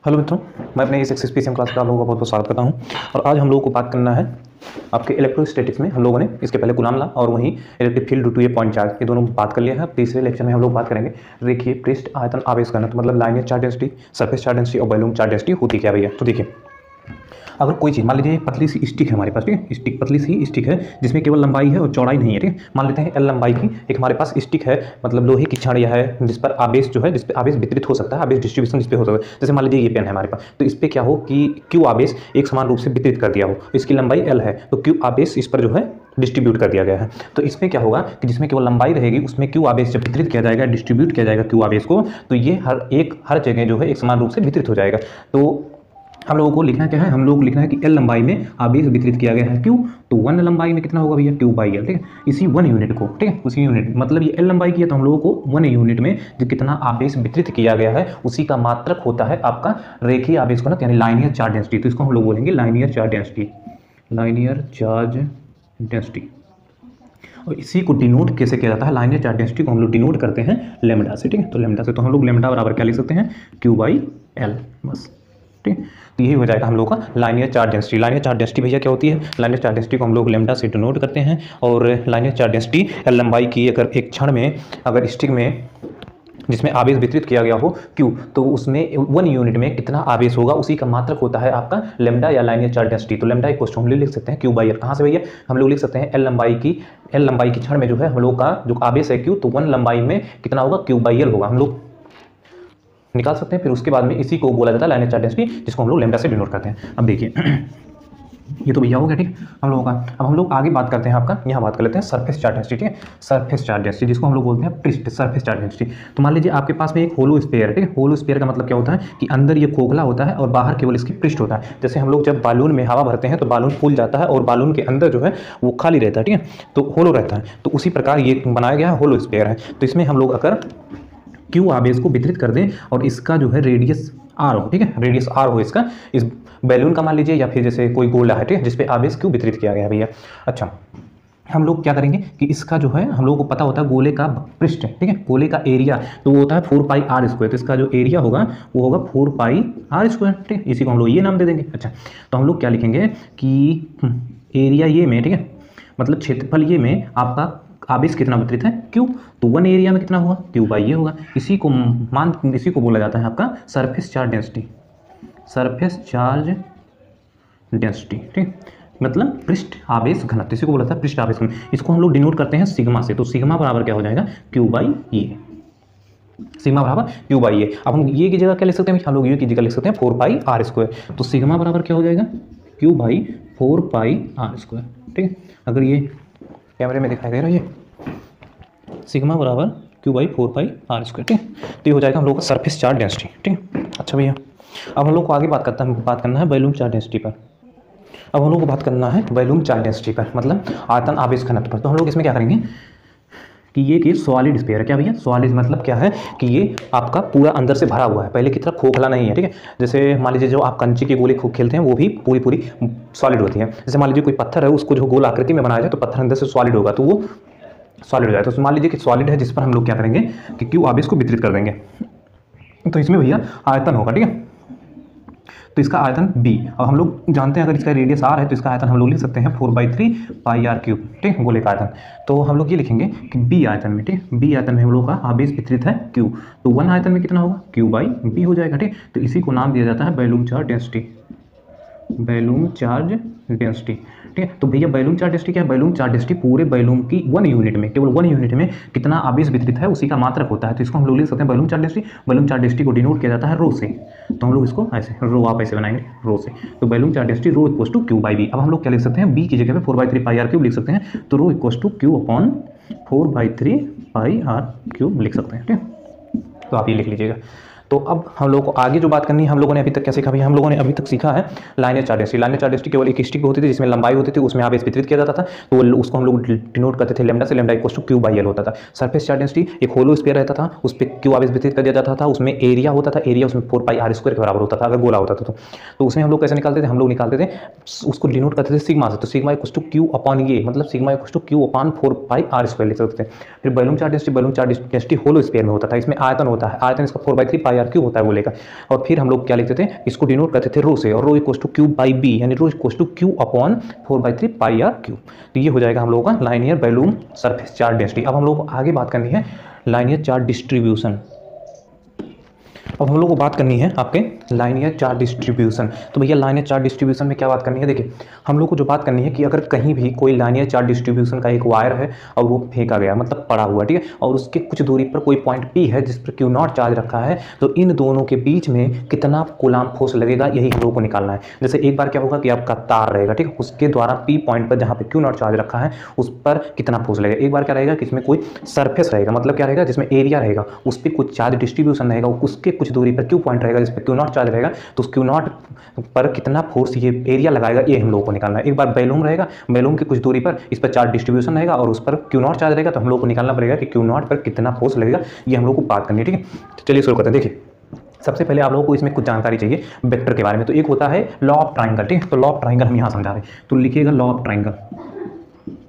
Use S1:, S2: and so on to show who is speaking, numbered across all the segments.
S1: Hello मित्रों, मैं अपने इस एक्सपीसीएम क्लास का आप लोगों का बहुत बहुत स्वागत करता हूं। और आज हम लोगों को बात करना है आपके इलेक्ट्रोस्टैटिक्स में। हम लोगों ने इसके पहले कूलाम लॉ और वहीं electric field to a point charge, ये दोनों बात कर लिया है। तीसरे लेक्चर में हम लोग बात करेंगे रेखीय पृष्ठ आयतन आवेश घनत्व, तो मतलब linear charge density, surface charge density और वॉल्यूम चार्ज डेंसिटी होती क्या भैया। तो देखिए, अगर कोई चीज़ मान लीजिए पतली सी स्टिक है हमारे पास, ठीक है, स्टिक पतली सी स्टिक है जिसमें केवल लंबाई है और चौड़ाई नहीं है, ठीक है। मान लेते हैं एल लंबाई की एक हमारे पास स्टिक है, मतलब लोहे की छड़िया है जिस पर आवेश जो है, जिस पर आवेश वितरित हो सकता है, आवेश डिस्ट्रीब्यूशन जिस पे हो सकता है। जैसे मान लीजिए ये पेन है हमारे पास, तो इस पर क्या हो कि क्यू आवेश एक समान रूप से वितरित कर दिया हो, इसकी लंबाई एल है, तो क्यू आवेश इस पर जो है डिस्ट्रीब्यूट कर दिया गया है। तो इसमें क्या होगा कि जिसमें केवल लंबाई रहेगी उसमें क्यू आवेश जब वितरित किया जाएगा, डिस्ट्रीब्यूट किया जाएगा क्यू आवेश को, तो ये हर जगह जो है एक समान रूप से वितरित हो जाएगा। तो हम लोगों को लिखना क्या है, हम लोग लिखना है कि एल लंबाई में आवेश वितरित किया गया है क्यू, तो 1 लंबाई में कितना होगा भैया, क्यू बाई एल, ठीक है। इसी 1 यूनिट को, ठीक है, उसी यूनिट मतलब ये एल लंबाई की है, तो हम लोगों को 1 यूनिट में जो कितना आवेश वितरित किया गया है उसी का मात्रक होता है आपका रेखीय आवेश घनत्व, यानी लाइनियर चार्ज डेंसिटी। तो इसको हम लोग बोलेंगे linear charge density, linear charge density. और इसी को डिनोट कैसे किया जाता है, लाइनियर चार्ज डेंसिटी को हम लोग डिनोट करते हैं लेमडा से, ठीक है। तो लेमडा से, तो हम लोग लेमडा बराबर क्या लिख सकते हैं, क्यू बाई एल, बस, ठीक। तो यही हो जाएगा हम लोग का linear charge density. Linear charge density भैया क्या होती है, लाइनियर चार्ज डेंसिटी को हम लोग लेमडा से डिनोट करते हैं। और लाइनियर चार्ज डेंसिटी एल लंबाई की अगर एक क्षण में, अगर स्टिक में जिसमें आवेश वितरित किया गया हो क्यू, तो उसमें 1 यूनिट में कितना आवेश होगा उसी का मात्रक होता है आपका लेमडा या लाइनियर चार्ज डेंसिटी। तो लेमडा इक्वल टू हम लोग लिख सकते हैं क्यू बाई एल। कहाँ से भैया, हम लोग लिख सकते हैं एल लंबाई की क्षण में जो है हम लोग का जो आवेश है क्यू, तो 1 लंबाई में कितना होगा, क्यू बाई एल होगा, हम लोग निकाल सकते हैं। फिर उसके बाद में इसी को बोला जाता है लाइनियर चार्ज डेंसिटी, जिसको हम लोग लेमडा से डिनोट करते हैं। अब देखिए ये तो भैया हो गया, ठीक हम लोगों का। अब हम लोग आगे बात करते हैं आपका, यहाँ बात कर लेते हैं सरफेस चार्ज डेंसिटी, ठीक है। सरफेस चार्ज डेंसिटी जिसको हम लोग बोलते हैं पृष्ठ सरफेस चार्ज डेंसिटी। तो मान लीजिए आपके पास में एक होलो स्फीयर है, ठीक है। होलो स्फीयर का मतलब क्या होता है कि अंदर ये खोखला होता है और बाहर केवल इसकी पृष्ठ होता है। जैसे हम लोग जब बालून में हवा भरते हैं तो बालून फूल जाता है और बालून के अंदर जो है वो खाली रहता है, ठीक है, तो होलो रहता है। तो उसी प्रकार ये बनाया गया होलो स्फीयर है। तो इसमें हम लोग अगर क्यू आवेश को वितरित कर दें और इसका जो है रेडियस आर हो, ठीक है, रेडियस आर हो इसका, इस बैलून का मान लीजिए, या फिर जैसे कोई गोला है, ठीक है, जिसपे आवेश क्यू वितरित किया गया है भैया। अच्छा, हम लोग क्या करेंगे कि इसका जो है हम लोगों को पता होता है गोले का पृष्ठ, ठीक है, गोले का एरिया तो वो होता है 4 पाई आर स्क्वायर। तो इसका जो एरिया होगा वो होगा 4 पाई आर स्क्वायर, ठीक है। इसी को हम लोग ये नाम दे देंगे। अच्छा, तो हम लोग क्या लिखेंगे कि एरिया ये में, ठीक है, मतलब क्षेत्रफल ये में आपका आवेश कितना वितरित है क्यू, तो 1 एरिया में कितना होगा, क्यू बाई ये होगा। इसी को बोला जाता है आपका surface charge density, surface charge density, ठीक, मतलब पृष्ठ आवेश घनत्व, इसी को बोला था पृष्ठ आवेश घनत्व। इसको हम लोग डिनोट करते हैं सिग्मा से। तो सिग्मा बराबर क्या हो जाएगा, क्यू बाई ये, सिग्मा बराबर क्यू बाई ये। अब हम ये की जगह क्या लिख सकते हैं, हम लोग ये की जगह लिख सकते हैं 4 पाई आर स्क्वायर। तो सिग्मा बराबर क्या हो जाएगा, q by 4 pi r square, ठीक है। अगर ये कैमरे में दिखाई दे रहा है, ये सिग्मा बराबर q by 4 pi r square, ठीक है। तो ये हो जाएगा हम लोग का सरफेस चार्ज डेंसिटी, ठीक है। अच्छा भैया, अब हम लोग को आगे बात करना है वॉल्यूम चार्ज डेंसिटी पर। अब हम लोग को बात करना है वॉल्यूम चार्ज डेंसिटी पर, मतलब आयतन आवेश घनत्व पर। तो हम लोग इसमें क्या करेंगे कि ये सॉलिड स्फीयर है, क्या भैया, सॉलिड मतलब क्या है कि ये आपका पूरा अंदर से भरा हुआ है, पहले की तरह खोखला नहीं है, ठीक है। जैसे मान लीजिए जो आप कंची के गोले खूब खेलते हैं वो भी पूरी सॉलिड होती है। जैसे मान लीजिए कोई पत्थर है, उसको जो गोल आकृति में बनाया जाए तो पत्थर अंदर से सॉलिड होगा, तो वो सॉलिड हो जाए। तो मान लीजिए कि सॉलिड है जिस पर हम लोग क्या करेंगे कि क्यू आवेश को वितरित कर देंगे। तो इसमें भैया आयतन होगा, ठीक है, तो इसका आयतन b। अब हम लोग जानते हैं अगर इसका रेडियस r है तो इसका आयतन हम लोग लिख सकते हैं 4/3 पाई आर क्यूब, ठीक, गोले का आयतन। तो हम लोग ये लिखेंगे कि b आयतन में, ठीक, b आयतन में हम लोग का आवेश वितरित है q, तो 1 आयतन में कितना होगा, q बाई b हो जाएगा, ठीक। तो इसी को नाम दिया जाता है volume charge density, volume charge density, ठीक है। तो भैया वॉल्यूम चार्ज डेंसिटी क्या है, वॉल्यूम चार्ज डेंसिटी पूरे वॉल्यूम की 1 यूनिट में, केवल 1 यूनिट में कितना आवेश वितरित है उसी का मात्रक होता है। तो इसको हम लोग लिख सकते हैं volume charge density. Volume charge density को डिनोट किया जाता है रो से। तो हम लोग इसको ऐसे रो, आप ऐसे बनाएंगे रो से। तो volume charge density rho equal to Q by b. अब हम लोग क्या लिख सकते हैं, बी की जगह पे 4/3 पाई आर क्यूब लिख सकते हैं। तो rho equal to Q upon 4/3 pi R cube लिख सकते हैं, ठीक। तो आप ये लिख लीजिएगा। तो अब हम लोगों को आगे जो बात करनी है, हम लोगों ने अभी तक क्या सीखा भैया, हम लोगों ने अभी तक सीखा है linear charge density. Linear charge density केवल एक स्टिक होती थी जिसमें लंबाई होती थी, उसमें आवेश वितरित किया जाता था, तो उसको हम लोग डिनोट करते थे लेमडा से। Lambda equal to Q by l होता था। सरफेस चार्ज डेंसिटी एक होलो स्फीयर रहता था, उस पर क्यू आवेश वितरित कर दिया जाता था, उसमें एरिया होता था, एरिया उसमें 4 पाई आर स्क्वायर के बराबर होता था अगर गोला होता था तो उसमें हम लोग कैसे निकालते थे, हम लोग निकालते थे उसको डिनोट करते थे सिग्मा से। तो sigma equal to Q upon ये, मतलब sigma equal to Q upon 4 pi r square लिख सकते थे। फिर volume charge density hollow sphere में होता था, इसमें आयतन होता है, आयतन इसका 4/3 पाई पाई आर क्यूब होता है वो लेगा। और फिर हम लोग क्या लिखते थे, इसको डिनोट करते थे रो से, और rho equals to Q by B, यानी rho equals to Q upon 4/3 pi R cube. तो ये हो जाएगा हम लोगों का linear balloon surface charge density. अब हम लोग को आगे बात करनी है लाइनियर चार्ज डिस्ट्रीब्यूशन। अब हम लोग को बात करनी है आपके लाइनियर चार्ज डिस्ट्रीब्यूशन। तो भैया लाइनियर चार्ज डिस्ट्रीब्यूशन में क्या बात करनी है, देखिए हम लोग को जो बात करनी है कि अगर कहीं भी कोई लाइनियर चार्ज डिस्ट्रीब्यूशन का एक वायर है और वो फेंका गया, मतलब पड़ा हुआ, ठीक है, और उसके कुछ दूरी पर कोई पॉइंट पी है जिस पर क्यू नॉट चार्ज रखा है, तो इन दोनों के बीच में कितना कूलाम फोर्स लगेगा यही हम लोग को निकालना है। जैसे एक बार क्या होगा कि आपका तार रहेगा, ठीक है, उसके द्वारा पी पॉइंट पर जहाँ पे क्यू नॉट चार्ज रखा है उस पर कितना फोर्स लगेगा। एक बार क्या रहेगा कि इसमें कोई सरफेस रहेगा, मतलब क्या रहेगा, जिसमें एरिया रहेगा, उस पर कुछ चार्ज डिस्ट्रीब्यूशन रहेगा, उसके कुछ दूरी पर क्यू पॉइंट रहेगा जिस पर क्यू नॉट चार्ज रहेगा, तो उस क्यू नॉट पर कितना फोर्स ये एरिया लगाएगा ये हम लोगों को निकालना है। एक बार बैलून रहेगा, बैलून की कुछ दूरी पर इस पर चार्ज डिस्ट्रीब्यूशन रहेगा और उस पर क्यू नॉट चार्ज रहेगा, तो हम लोग को निकालना पड़ेगा कि क्यू नॉट पर कितना फोर्स लगेगा, ये हम लोग को बात करनी है, ठीक है। तो चलिए शुरू करते हैं। देखिए सबसे पहले आप लोगों को इसमें कुछ जानकारी चाहिए वेक्टर के बारे में। तो एक होता है लॉ ऑफ ट्राइंगल, ठीक है, तो लॉ ऑफ ट्राइंगल हम यहाँ समझा रहे हैं, तो लिखिएगा law of triangle,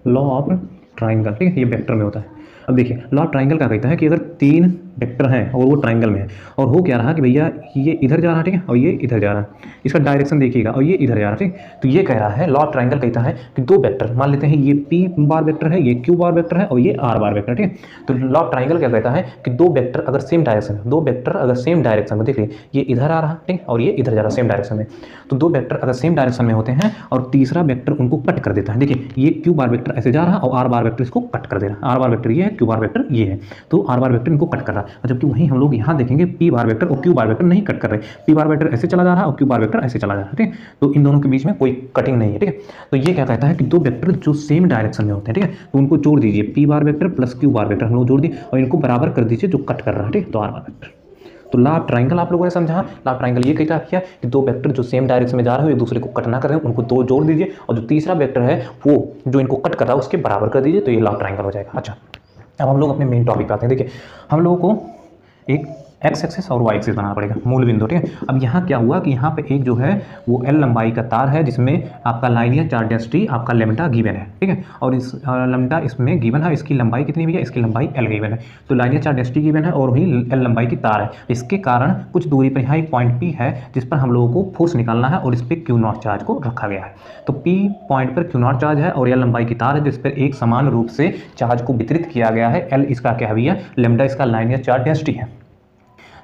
S1: law of triangle, ठीक है, ये वेक्टर में होता है। अब देखिए लॉ ऑफ ट्राइंगल क्या कहता है कि अगर 3 वेक्टर हैं और वो ट्राइंगल में है, और हो क्या रहा कि भैया ये इधर जा रहा है, ठीक है, और ये इधर जा रहा है, इसका डायरेक्शन देखिएगा, और ये इधर जा रहा है, ठीक। तो ये कह रहा है लॉ ऑफ ट्राइंगल कहता है कि 2 वेक्टर मान लेते हैं, ये पी बार वेक्टर है, ये क्यू बार वेक्टर है, और ये आर बार वेक्टर, ठीक है। तो लॉ ऑफ ट्राइंगल क्या कहता है कि 2 वेक्टर अगर सेम डायरेक्शन में, 2 वेक्टर अगर सेम डायरेक्शन में, देखिए ये इधर आ रहा है, ठीक, और ये इधर जा रहा है सेम डायरेक्शन में, तो 2 वेक्टर अगर सेम डायरेक्शन में होते हैं और तीसरा वेक्टर उनको कट कर देता है, देखिए ये क्यू बार वेक्टर ऐसे जा रहा है और आर बार वेक्टर इसको कट कर दे रहा है, आर बार वेक्टर ये है, क्यू बार वेक्टर ये है, तो आर बार वेक्टर इनको कट कर रहा है। जबकि वहीं हम लोग यहाँ देखेंगे पी बार वेक्टर और क्यू बार वेक्टर नहीं कट कर रहे, पी बार वेक्टर ऐसे चला जा रहा है और क्यू बार वेक्टर ऐसे चला जा रहा है, ठीक है, तो इन दोनों के बीच में कोई कटिंग नहीं है, ठीक है। तो ये क्या कहता है कि 2 वेक्टर जो सेम डायरेक्शन में होते हैं, ठीक है, तो उनको जोड़ दीजिए, पी बार vector plus Q bar vector हम लोग जोड़ दिए और इनको बराबर कर दीजिए जो कट कर रहा है, ठीक, तो आर बार वेक्टर। तो लॉ ऑफ ट्राइंगल आप लोगों ने समझा। लॉ ऑफ ट्राइंगल ये कहता है कि 2 वेक्टर जो सेम डायरेक्शन में जा रहे हो एक दूसरे को कट ना कर रहे हैं, उनको 2 जोड़ दीजिए और जो तीसरा वेक्टर है वो जो इनको कट कर रहा है उसके बराबर कर दीजिए, तो ये लॉ ऑफ ट्राइंगल हो जाएगा। अच्छा अब हम लोग अपने मेन टॉपिक पे आते हैं। देखिए हम लोगों को एक एक्स एक्सिस और वाई एक्सिस बनाना पड़ेगा, मूल बिंदु, ठीक है। अब यहाँ क्या हुआ कि यहाँ पे एक जो है वो एल लंबाई का तार है जिसमें आपका लाइनियर चार्ज डेंसिटी आपका लैम्डा गिवन है, ठीक है, और इस लैम्डा इसमें गिवन है, इसकी लंबाई कितनी भैया, इसकी लंबाई एल गिवन है, तो लाइनियर चार्ज डेंसिटी गिवन है और वही एल लंबाई की तार है। इसके कारण कुछ दूरी पर यहाँ एक पॉइंट पी है जिस पर हम लोगों को फोर्स निकालना है और इस पर क्यू नॉट चार्ज को रखा गया है। तो पी पॉइंट पर क्यू नॉट चार्ज है और एल लंबाई की तार है जिस पर एक समान रूप से चार्ज को वितरित किया गया है। एल इसका क्या है भैया, लैम्डा इसका लाइनियर चार्ज डेंसिटी है।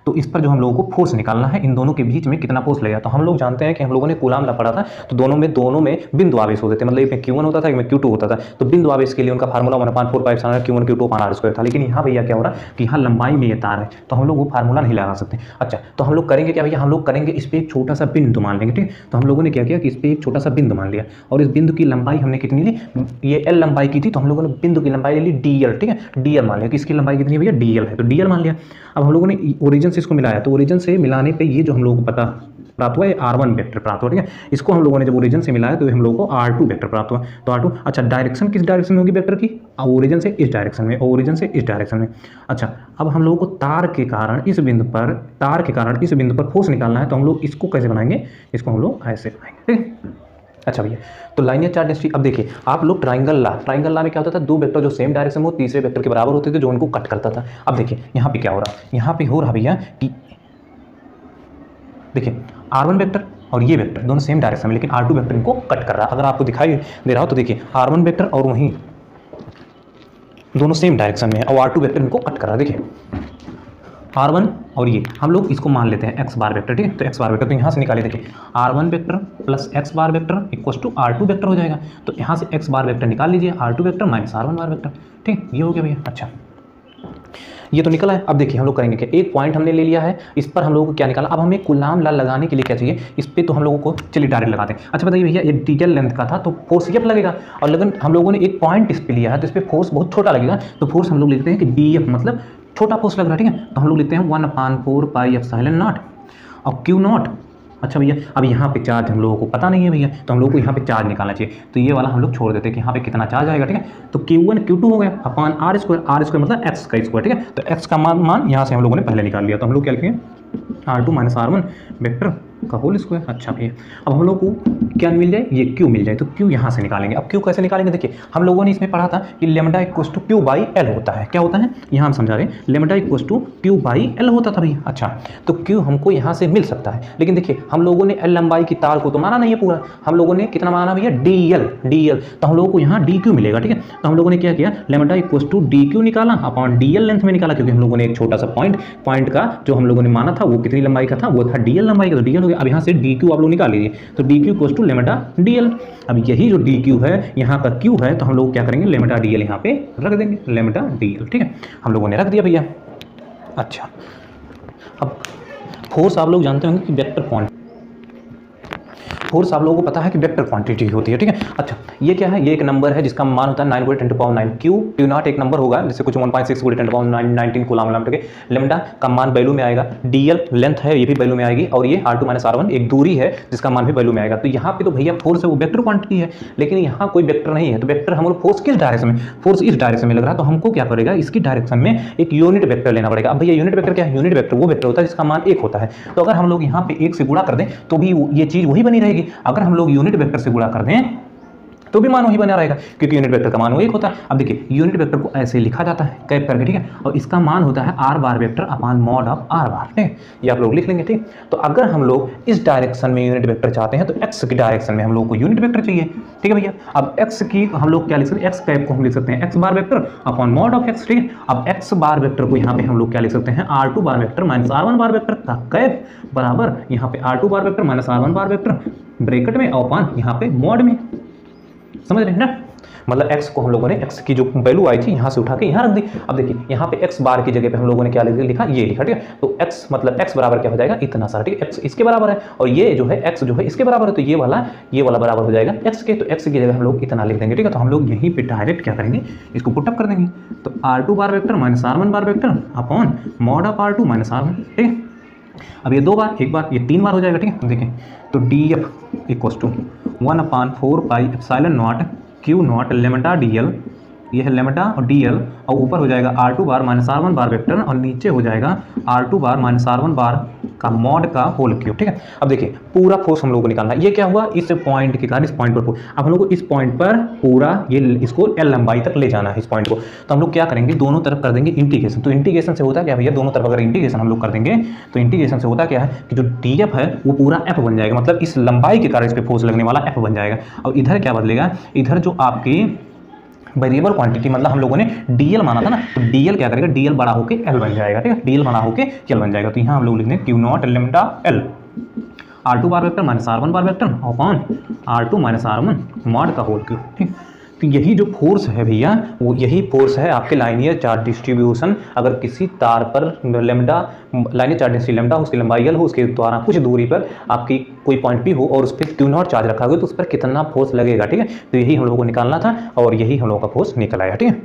S1: तो इस पर जो हम लोगों को फोर्स निकालना है, इन दोनों के बीच में कितना फोर्स लगेगा। तो हम लोग जानते हैं कि हम लोगों ने कूलाम ला पढ़ा था, तो दोनों में बिंदु आवेश होते थे, मतलब एक में Q1 होता था, एक में Q2 होता था। तो बिंदु आवेश के लिए उनका फार्मूला 1/4 Q1 Q2 r² था। लेकिन यहाँ भैया क्या हो रहा है कि यहाँ लंबाई में ये तार है, तो हम लोग वो फार्मूला नहीं लगा सकते। अच्छा तो हम लोग करेंगे क्या भैया, हम लोग करेंगे इस पर एक छोटा सा बिंदु मान लेंगे, ठीक। तो हम लोगों ने क्या किया कि इस पर एक छोटा सा बिंदु मान लिया और इस बिंदु की लंबाई हमने कितनी ली, ये एल लंबाई की थी, तो हम लोगों ने बिंदु की लंबाई ले ली DL, ठीक है, DL मान लिया कि इसकी लंबाई कितनी है भैया, DL है, तो DL मान लिया। अब हम लोगों ने ओरिजिन से इसको मिलाया, तो ओरिजिन से मिलाने पे ये जो हम लोगों को पता प्राप्त हुआ, ये R1 वेक्टर प्राप्त हुआ, ठीक है। इसको हम लोगों ने जब ओरिजिन से मिलाया तो हम लोगों को R2 वेक्टर प्राप्त हुआ, तो R2। अच्छा डायरेक्शन किस डायरेक्शन में होगी वेक्टर की, ओरिजिन से इस डायरेक्शन में, ओरिजिन से इस डायरेक्शन में। अच्छा अब हम लोगों को तार के कारण इस बिंदु पर फोर्स निकालना है, तो हम लोग इसको कैसे बनाएंगे, इसको हम लोग ऐसे बनाएंगे, ठीक है। अच्छा भैया तो लाइनियर चार्ज डेंसिटी, अब देखिए आप लोग ट्राइंगल ला में क्या होता था, 2 वेक्टर जो सेम डायरेक्शन में हो तीसरे वेक्टर के बराबर होते थे जो उनको कट करता था। अब देखिए यहाँ पे क्या हो रहा है, यहाँ पे हो रहा भैया कि देखिए R1 वेक्टर और ये वेक्टर दोनों सेम डायरेक्शन में, लेकिन R2 वेक्टर इनको कट कर रहा है। अगर आपको दिखाई दे रहा हो तो देखिए R1 वेक्टर और वहीं दोनों सेम डायरेक्शन में है और R2 वेक्टर इनको कट कर रहा है। देखिए R1 और ये हम लोग इसको मान लेते हैं x बार वेक्टर, ठीक है। तो x बार वेक्टर तो यहाँ से निकाले, देखिए R1 vector plus x bar vector equals to R2 vector हो जाएगा। तो यहाँ से x बार वेक्टर निकाल लीजिए, R2 वेक्टर माइनस R1 बार वेक्टर, ठीक, ये हो गया भैया। अच्छा ये तो निकला है। अब देखिए हम लोग करेंगे क्या, एक पॉइंट हमने ले लिया है, इस पर हम लोगों को क्या निकाला। अब हमें कूलाम ला लगाने के लिए क्या चाहिए, इस पर तो हम लोगों को चलिए डायरेक्ट लगाते हैं। अच्छा बताइए भैया ये DL लेंथ का था तो फोर्स ये लगेगा, और लेकिन हम लोगों ने एक पॉइंट इस पर लिया है तो इस पर फोर्स बहुत छोटा लगेगा, तो फोर्स हम लोग लिखते हैं कि DF मतलब छोटा फोर्स लग रहा है, ठीक है। तो हम लोग लिखते हैं 1/4 पाई एप्सिलॉन नॉट और Q नॉट। अच्छा भैया अब यहाँ पे चार्ज हम लोगों को पता नहीं है भैया, तो हम लोग को यहाँ पे चार्ज निकालना चाहिए, तो ये वाला हम लोग छोड़ देते हैं कि यहाँ पे कितना चार्ज आएगा, ठीक है। तो Q1 Q2 हो गया अपॉन R² मतलब x का स्क्वायर, ठीक है। तो x का मान यहाँ से हम लोगों ने पहले निकाल लिया, तो हम लोग क्या लिखेंगे R2 माइनस R1 वेक्टर का होल स्क्वायर। अच्छा भैया, अब हम लोग को क्या मिल जाए, ये क्यू मिल जाए, तो क्यू यहाँ से निकालेंगे। अब क्यू कैसे निकालेंगे, देखिए हम लोगों ने इसमें पढ़ा था कि lambda equals to Q by l होता है। क्या होता है, यहाँ हम समझा रहे हैं, lambda equals to Q by l होता था भैया। अच्छा, तो क्यू हमको यहाँ से मिल सकता है, लेकिन देखिए हम लोगों ने एल लंबाई की तार को तो माना नहीं है पूरा, हम लोगों ने कितना माना भैया, डी एल, तो हम लोगों को यहाँ डी क्यू मिलेगा। ठीक है, तो हम लोगों ने क्या किया, lambda equals to d q निकाला अपॉन डी एल लेंथ में निकाला, क्योंकि हम लोगों ने एक छोटा सा पॉइंट का जो हम लोगों ने माना था वो कितनी लंबाई का था, वो था डी एल लंबाई का, तो डी एल हो गया। अब यहाँ से डी क्यू आप लोग निकाल लीजिए, तो d q equals to lambda d l. अब यही जो डी क्यू है यहाँ का क्यू है, तो हम लोग क्या करेंगे, लेमडा डी एल यहाँ पे रख देंगे, लेमडा डी एल। ठीक है, हम लोगों ने रख दिया भैया। अच्छा, अब फोर्स आप लोग जानते होंगे कि वेक्टर क्वांटिटी, फोर्स आप लोगों को पता है कि वेक्टर क्वांटिटी होती है। ठीक है, अच्छा ये क्या है, ये एक नंबर है जिसका मान होता है 9 × 10⁹ क्यू नॉट एक नंबर होगा, जैसे कुछ 1.6 × 10⁻19 कूलम के। लेमडा का मान वैल्यू में आएगा, डीएल लेंथ है ये भी वैल्यू में आएगी, और ये r2 - r1 एक दूरी है जिसका मान भी वैल्यू में आएगा। तो यहाँ पे तो भैया फोर्स है वो वेक्टर क्वांटिटी है, लेकिन यहाँ कोई वेक्टर नहीं है, तो वेक्टर हम लोग फोर्स किस डायरेक्शन में, फोर्स इस डायरेक्शन में लग रहा है, तो हमको क्या करेगा, इसकी डायरेक्शन में एक यूनिट वेक्टर लेना पड़ेगा। अब भैया यूनिट वेक्टर क्या है, यूनिट वेक्टर वो वेक्टर होता है जिसका मान 1 होता है, तो अगर हम लोग यहाँ पे 1 से गुणा कर दें तो भी ये चीज़ वही बनी रहेगी। अगर हम लोग यूनिट वेक्टर से गुणा कर दें तो भी मान वही बना रहेगा, क्योंकि यूनिट वेक्टर का मान वही होता है। अब देखिए यूनिट वेक्टर को ऐसे लिखा जाता है कैप करके, ठीक है, और इसका मान होता है r bar vector upon mod of r बार। ठीक है, ये आप लोग लिख लेंगे। ठीक, तो अगर हम लोग इस डायरेक्शन में यूनिट वेक्टर चाहते हैं तो x की डायरेक्शन में हम लोग को यूनिट वेक्टर चाहिए। ठीक है भैया, अब x की हम लोग क्या लिख सकते हैं, x कैप को हम लिख सकते हैं x bar vector upon mod of x। ठीक है, अब x बार वेक्टर को यहाँ पे हम लोग क्या लिख सकते हैं, r2 बार वेक्टर माइनस r1 बार वेक्टर का कैप बराबर यहाँ पे r2 बार वेक्टर माइनस r1 बार वेक्टर ब्रैकेट में अपॉन यहाँ पे मॉड में। समझ रहे हैं ना, मतलब x को हम लोगों ने x की जो वैल्यू आई थी यहाँ से उठा के यहाँ रख दी। अब देखिए यहाँ पे x बार की जगह पे हम लोगों ने क्या लिखा, ये लिखा। ठीक है, तो x मतलब x बराबर क्या हो जाएगा, इतना सारा। ठीक है, x इसके बराबर है, और ये जो है x जो है इसके बराबर है, तो ये वाला बराबर हो जाएगा x के, तो x की जगह हम लोग इतना लिख देंगे। ठीक है, तो हम लोग यहीं पे डायरेक्ट क्या करेंगे, इसको पुटअप कर देंगे, तो r2 bar vector minus r1 bar vector upon mod of r2 minus r1। ठीक है, अब ये 2 बार, एक बार, ये 3 बार हो जाएगा। ठीक है, देखें तो df equals to 1/4 pi epsilon not q not lambda d l, ये है लेमडा और डीएल, और ऊपर हो जाएगा r2 बार माइनस r1 बार वेक्टर, और नीचे हो जाएगा r2 बार माइनस r1 बार का मॉड का होल क्यूब। ठीक है, अब देखिए पूरा फोर्स हम लोगों को निकालना है। ये क्या हुआ, इस पॉइंट के कारण इस पॉइंट पर, अब हम लोग को इस पॉइंट पर पूरा ये इसको एल लंबाई तक ले जाना है इस पॉइंट को, तो हम लोग क्या करेंगे, दोनों तरफ कर देंगे इंटीग्रेशन। तो इंटीग्रेशन से होता क्या भैया, दोनों तरफ अगर इंटीग्रेशन हम लोग कर देंगे तो इंटीग्रेशन से होता क्या है कि जो डी एफ है वो पूरा एफ बन जाएगा, मतलब इस लंबाई के कारण इस पर फोर्स लगने वाला एफ बन जाएगा। और इधर क्या बदलेगा, इधर जो आपकी वेरिएबल क्वांटिटी मतलब हम लोगों ने डीएल माना था ना, तो डीएल क्या करेगा, डीएल बड़ा होके एल बन जाएगा। ठीक है, डीएल बड़ा होके एल बन जाएगा, तो यहाँ हम लोग लिख दें Q not lambda L r2 bar vector minus r1 bar vector upon r2 minus r1 mod का होल क्यूब। ठीक, तो यही जो फोर्स है भैया वो यही फोर्स है आपके लाइनियर चार्ज डिस्ट्रीब्यूशन। अगर किसी तार पर lambda linear charge distribution lambda हो, उसकी लंबाई एल हो, उसके द्वारा कुछ दूरी पर आपकी कोई पॉइंट भी हो और उस पर क्यू नॉट चार्ज रखा गया तो उस पर कितना फोर्स लगेगा। ठीक है, तो यही हम लोगों को निकालना था और यही हम लोगों का फोर्स निकल आया। ठीक है।